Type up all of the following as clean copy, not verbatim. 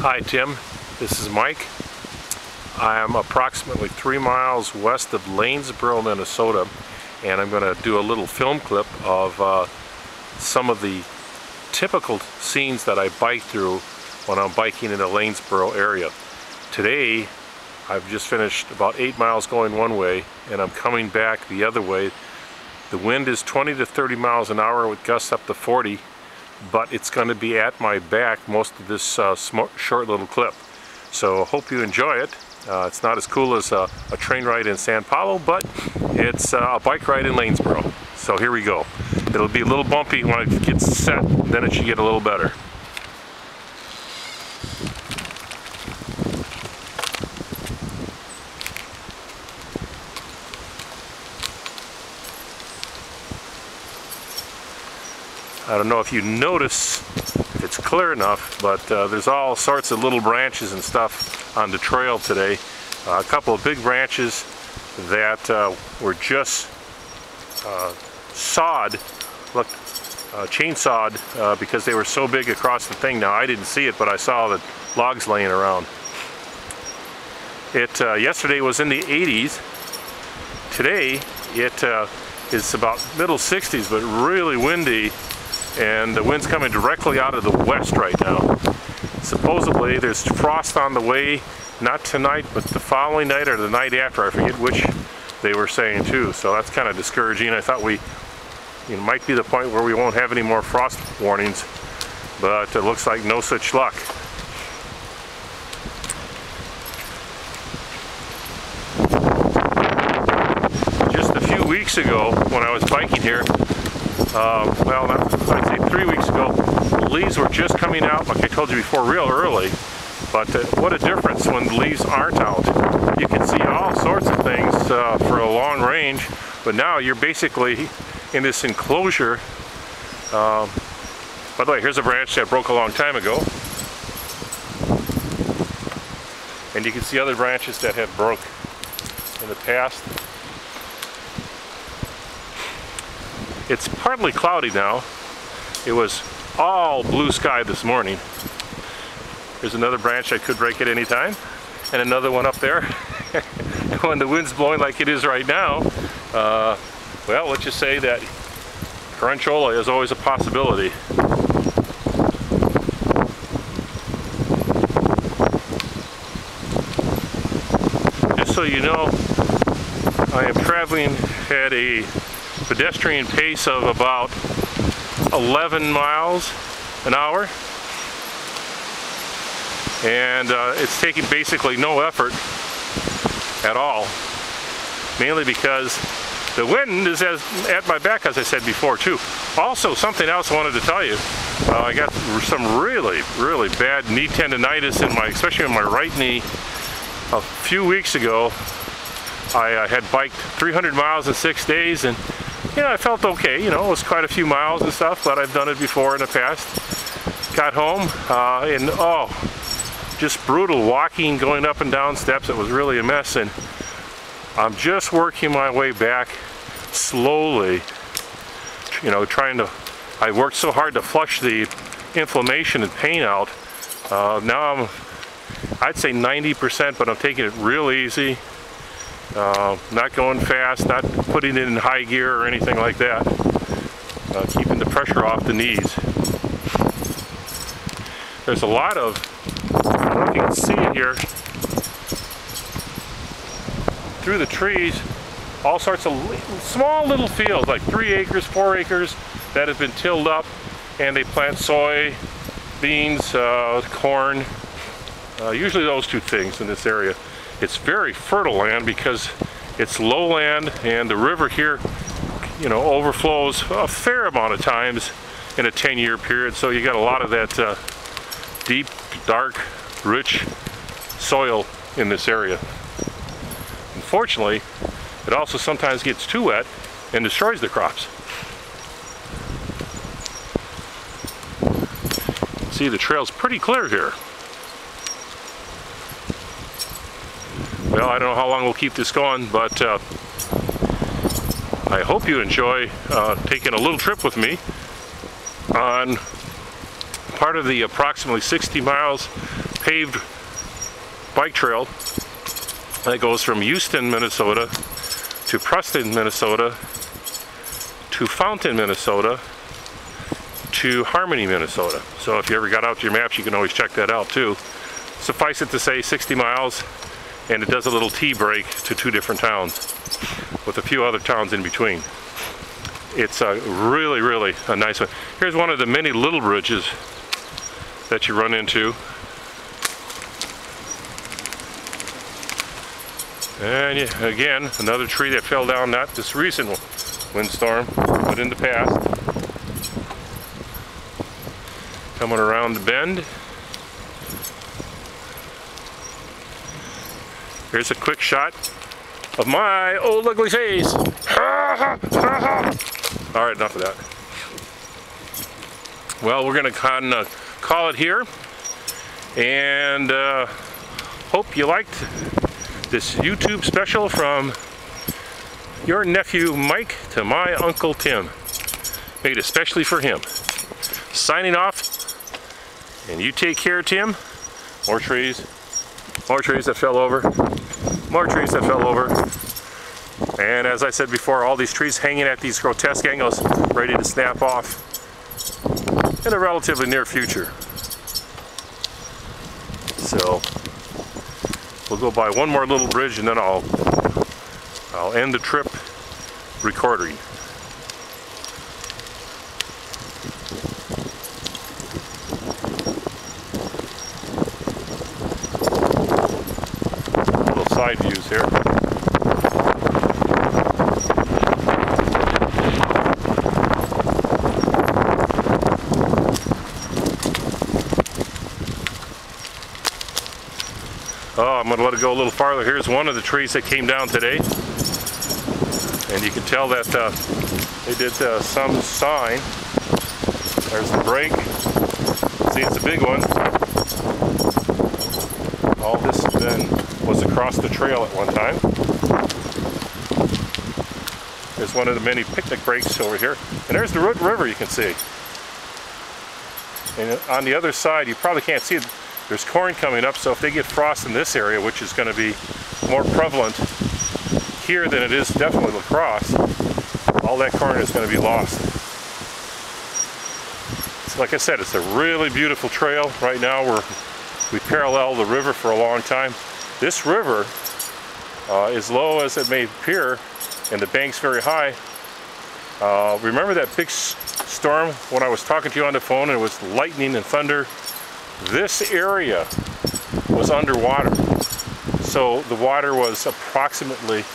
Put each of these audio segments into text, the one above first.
Hi Tim, this is Mike. I am approximately 3 miles west of Lanesboro, Minnesota, and I'm going to do a little film clip of some of the typical scenes that I bike through when I'm biking in the Lanesboro area. Today I've just finished about 8 miles going one way and I'm coming back the other way. The wind is 20 to 30 miles an hour with gusts up to 40, but it's going to be at my back most of this short little clip. So hope you enjoy it. It's not as cool as a train ride in San Paulo, but it's a bike ride in Lanesboro. So here we go. It'll be a little bumpy when it gets set, then it should get a little better. I don't know if you notice, if it's clear enough, but there's all sorts of little branches and stuff on the trail today. A couple of big branches that were just chainsawed because they were so big across the thing. Now I didn't see it, but I saw the logs laying around. Yesterday was in the 80s. Today it is about middle 60s, but really windy. And the wind's coming directly out of the west right now. Supposedly there's frost on the way, not tonight, but the following night or the night after. I forget which they were saying too. So that's kind of discouraging. I thought it might be the point where we won't have any more frost warnings, but it looks like no such luck. Just a few weeks ago when I was biking here, I'd say 3 weeks ago, the leaves were just coming out, like I told you before, real early. But what a difference when the leaves aren't out. You can see all sorts of things for a long range, but now you're basically in this enclosure. By the way, here's a branch that broke a long time ago. And you can see other branches that have broke in the past. It's partly cloudy now. It was all blue sky this morning. There's another branch that could break at any time, and another one up there. When the wind's blowing like it is right now, well, let's just say that torrential is always a possibility. Just so you know, I am traveling at a pedestrian pace of about 11 miles an hour, and it's taking basically no effort at all, mainly because the wind is at my back, as I said before too. Also, something else I wanted to tell you, I got some really bad knee tendonitis especially in my right knee. A few weeks ago I had biked 300 miles in 6 days, and I felt okay. It was quite a few miles and stuff, but I've done it before in the past. Got home and just brutal walking, going up and down steps. It was really a mess, and I'm just working my way back slowly. I worked so hard to flush the inflammation and pain out. Now I'd say 90%, but I'm taking it real easy. Not going fast, not putting it in high gear or anything like that. Keeping the pressure off the knees. There's a lot of, I don't know if you can see it here, through the trees, all sorts of small little fields, like 3 acres, 4 acres, that have been tilled up, and they plant soy, beans, corn, usually those two things in this area. It's very fertile land because it's lowland, and the river here, overflows a fair amount of times in a 10-year period. So you got a lot of that deep, dark, rich soil in this area. Unfortunately, it also sometimes gets too wet and destroys the crops. See, the trail's pretty clear here. Well, I don't know how long we'll keep this going, but I hope you enjoy taking a little trip with me on part of the approximately 60 miles paved bike trail that goes from Houston, Minnesota to Preston, Minnesota to Fountain, Minnesota to Harmony, Minnesota. So if you ever got out to your maps, you can always check that out too. Suffice it to say 60 miles, and it does a little T-break to 2 different towns with a few other towns in between. It's a really a nice one. Here's one of the many little bridges that you run into. And again, another tree that fell down, not this recent windstorm, but in the past. Coming around the bend. Here's a quick shot of my old ugly face. All right, enough of that. Well, we're gonna kind of call it here, and hope you liked this YouTube special from your nephew Mike to my Uncle Tim, made especially for him. Signing off, and you take care, Tim. More trees that fell over, more trees that fell over. And as I said before, all these trees hanging at these grotesque angles, ready to snap off in the relatively near future. So we'll go by one more little bridge, and then I'll end the trip recording. Little side views here. Oh, I'm going to let it go a little farther. Here's one of the trees that came down today. And you can tell that they did some sign. There's the break. See, it's a big one. All this then was across the trail at one time. There's one of the many picnic breaks over here. And there's the Root River, you can see. And on the other side, you probably can't see it. There's corn coming up, so if they get frost in this area, which is going to be more prevalent here than it is definitely La Crosse, all that corn is going to be lost. So like I said, it's a really beautiful trail. Right now we parallel the river for a long time. This river, as low as it may appear, and the bank's very high. Remember that big storm when I was talking to you on the phone and it was lightning and thunder? This area was underwater, so the water was approximately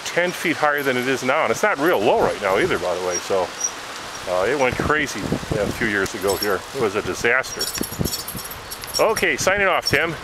10 feet higher than it is now, and it's not real low right now either, by the way. So it went crazy a few years ago here. It was a disaster. Okay, signing off, Tim.